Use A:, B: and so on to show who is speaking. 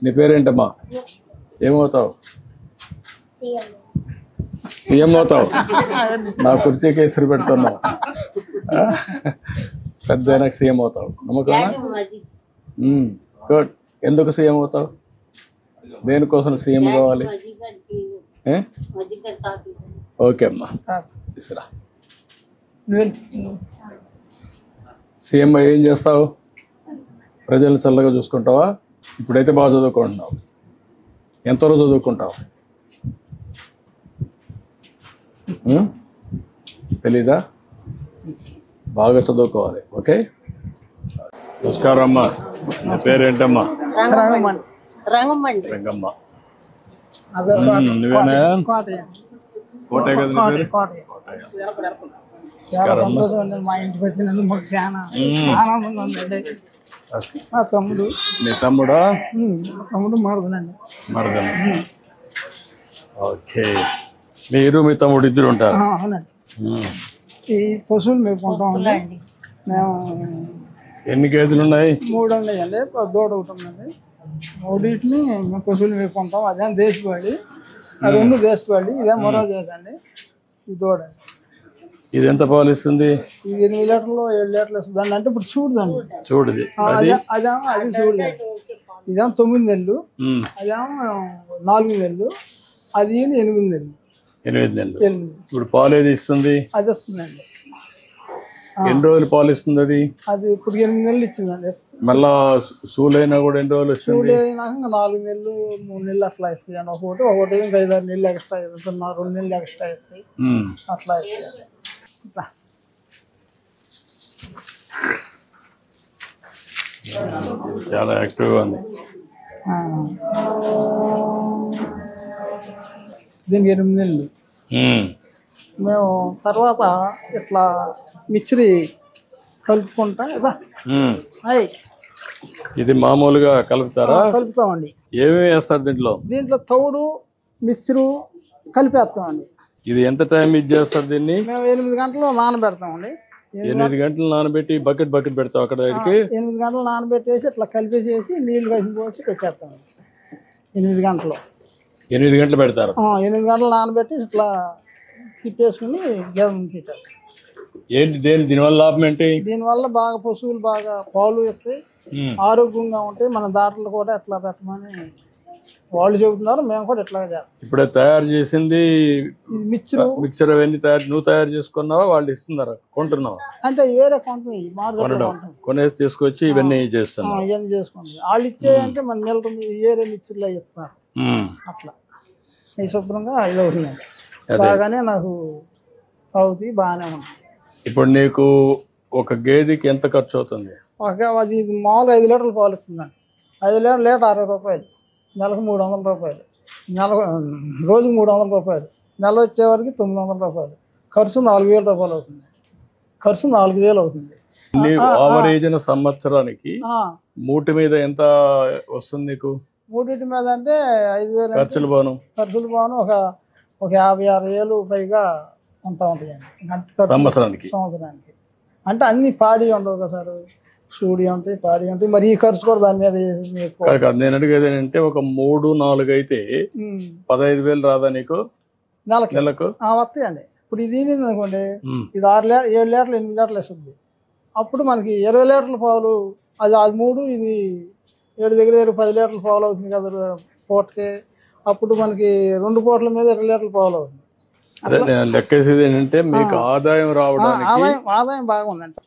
A: నీ పేరేంటమ్మా? ఏమవుతావు? సీఎం అవుతావు. నా కుర్చీకి ఎసురు పెడుతున్నావు. పెద్ద అయినాక సీఎం అవుతావు నమ్మకం? గుడ్. ఎందుకు సీఎం అవుతావు? దేనికోసం సీఎం కావాలి? ఓకే అమ్మా, తీసురా. సీఎం ఏం చేస్తావు? ప్రజలు చల్లగా చూసుకుంటావా? ఇప్పుడైతే బాగా చదువుకుంటున్నావు. ఎంతవరకు చదువుకుంటావు? తెలీదా? బాగా చదువుకోవాలి. ఓకే. నమస్కారం అమ్మా. నా పేరేంటమ్మా? రంగమ్మ. నువ్వేనా? కోటే కదా పేరు?
B: మా ఇంటికి వచ్చినందుకు మాకు చాలా ఆనందంగా ఉందండి. మా తమ్ముడు.
A: నీ తమ్ముడా?
B: తమ్ముడు మరదలండి.
A: మరదలు. ఓకే. మీరు మీ తమ్ముడు ఇద్దరు ఉంటారు?
B: అవునండి. ఈ పశువులు మేపుకుంటామండి మేము.
A: ఎన్ని గేదెలు ఉన్నాయి?
B: 3 ఉన్నాయండి. దూడ ఒకటి ఉందండి. మూడింటిని మేము పశువులు మేపుకుంటాం. అదేం దేశపాడి, 2 దేశపాడి, ఇదేం మరో దేశండి. ఈ దూడ
A: ఇది ఎంత పాలు ఇస్తుంది?
B: ఇది 8 లీటర్లు 7 లీటర్లు ఇస్తుంది. అంటే ఇప్పుడు చూడదండి.
A: చూడది.
B: అదేమో అది చూడలేదు. ఇదేమో 9 నెలలు, అదేమో 4 నెలలు, అది 8 నెలలు.
A: 8 నెలలు. ఇప్పుడు పాలు ఏది ఇస్తుంది?
B: అది వస్తుందండి.
A: ఎన్ని రోజులు పాలు ఇస్తుంది అది?
B: అది ఇప్పుడు 8 నెలలు ఇచ్చిందండి.
A: మళ్ళా సూలైనా కూడా ఎన్ని రోజులు ఇస్తుంది?
B: సూలు అయినాక 4 నెలలు 3 నెలలు అట్లా ఇస్తాయండి. ఒకటి 5-6 నెలలు ఎక్స్ట్రా ఇస్తున్నా, 2 నెలలు ఎక్స్ట్రా ఇస్తాయి. అట్లా ఇస్తాయి.
A: చాలా యాక్టివ్గా ఉంది.
B: దీనికి 8 నెలలు. మేము తర్వాత ఇట్లా మిక్చరీ కలుపుకుంటా.
A: ఇది మామూలుగా కలుపుతారా?
B: కలుపుతామండి.
A: ఏమేమి వేస్తారు దీంట్లో?
B: దీంట్లో తౌడు, మిక్చరు కలిపేస్తామండి.
A: ఇది ఎంత టైం ఇది చేస్తారు దీన్ని?
B: మేము 8 గంటలు నానబెడతామండి.
A: 8 గంటలు నానబెట్టి బకెట్ పెడతాం అక్కడ.
B: 8 గంటలు నానబెట్టేసి ఇట్లా కలిపేసేసి నీళ్లు కలిసి పోసి పెట్టేస్తామండి. 8 గంటలు.
A: 8 గంటలు పెడతారు.
B: 8 గంటలు నానబెట్టి ఇట్లా తిప్పేసుకుని గేదె పెట్టారు.
A: ఏంటి దీనివల్ల లాభం ఏంటి?
B: దీనివల్ల బాగా పశువులు బాగా పాలు ఇస్తాయి, ఆరోగ్యంగా ఉంటాయి. మన దాంట్లో కూడా ఎట్లా పెట్టమని వాళ్ళు చెబుతున్నారు. మేము కూడా ఎట్లా చేస్తాం.
A: ఇప్పుడే తయారు చేసింది
B: మిక్చర్
A: అవన్నీ నువ్వు తయారు చేసుకున్నావా? వాళ్ళు ఇస్తున్నారా? కొంటున్నావా?
B: అంటే వేరే కొంటాం.
A: కొనేసి తీసుకొచ్చి ఇవన్నీ చేస్తున్నావు?
B: ఇవన్నీ చేసుకుంటాం. వాళ్ళు ఇచ్చేయంటే మన మిల్క్ వేరే మిక్చర్లో ఇస్తారు. అట్లా ఈ శుభ్రంగా ఇది అవుతుందండి. బాగానే నాకు తాగుతాయి, బాగానే ఉంటుంది.
A: ఇప్పుడు నీకు ఒక గేదెకి ఎంత ఖర్చు అవుతుంది?
B: అది మామూలుగా 5 లీటర్లు పాలు ఇస్తుందండి. 5 లీటర్ 60 రూపాయలు. నెలకు 300 రూపాయలు. రోజుకు 300 రూపాయలు. నెల వచ్చేవరకు 900 రూపాయలు. ఖర్చు 4000 రూపాయలు అవుతుంది. ఖర్చు 4000 అవుతుంది.
A: సంవత్సరానికి మూటి మీద ఎంత వస్తుంది నీకు?
B: మూడింటి మీద అంటే 5000
A: ఖర్చులు బాను
B: ఒక 56,000 పైగా ఉంటా ఉంటాయండి
A: సంవత్సరానికి.
B: అంటే అన్ని పాడి ఉండవు కదా సార్. సూడి ఉంటాయి, పాడి ఉంటాయి. మరి ఈ ఖర్చు కూడా దాని మీద.
A: నేను అడిగేది ఏంటంటే ఒక 3-4 అయితే 15,000 రాదా నీకు నెలకు?
B: వస్తాయండి. ఇప్పుడు ఇది అనుకోండి, ఇది 6 7 లీటర్లు 8 లీటర్లు ఇస్తుంది. అప్పుడు మనకి 20 లీటర్ల పాలు. అది 3, ఇది 7 దగ్గర 10 లీటర్ల పాలు అవుతుంది కదా పూటకి. అప్పుడు మనకి 2 పూటల మీద 20 లీటర్ల పాలు అవుతుంది.
A: లెక్కేసేది ఏంటంటే మీకు ఆదాయం రావడానికి
B: ఆదాయం బాగా ఉందండి.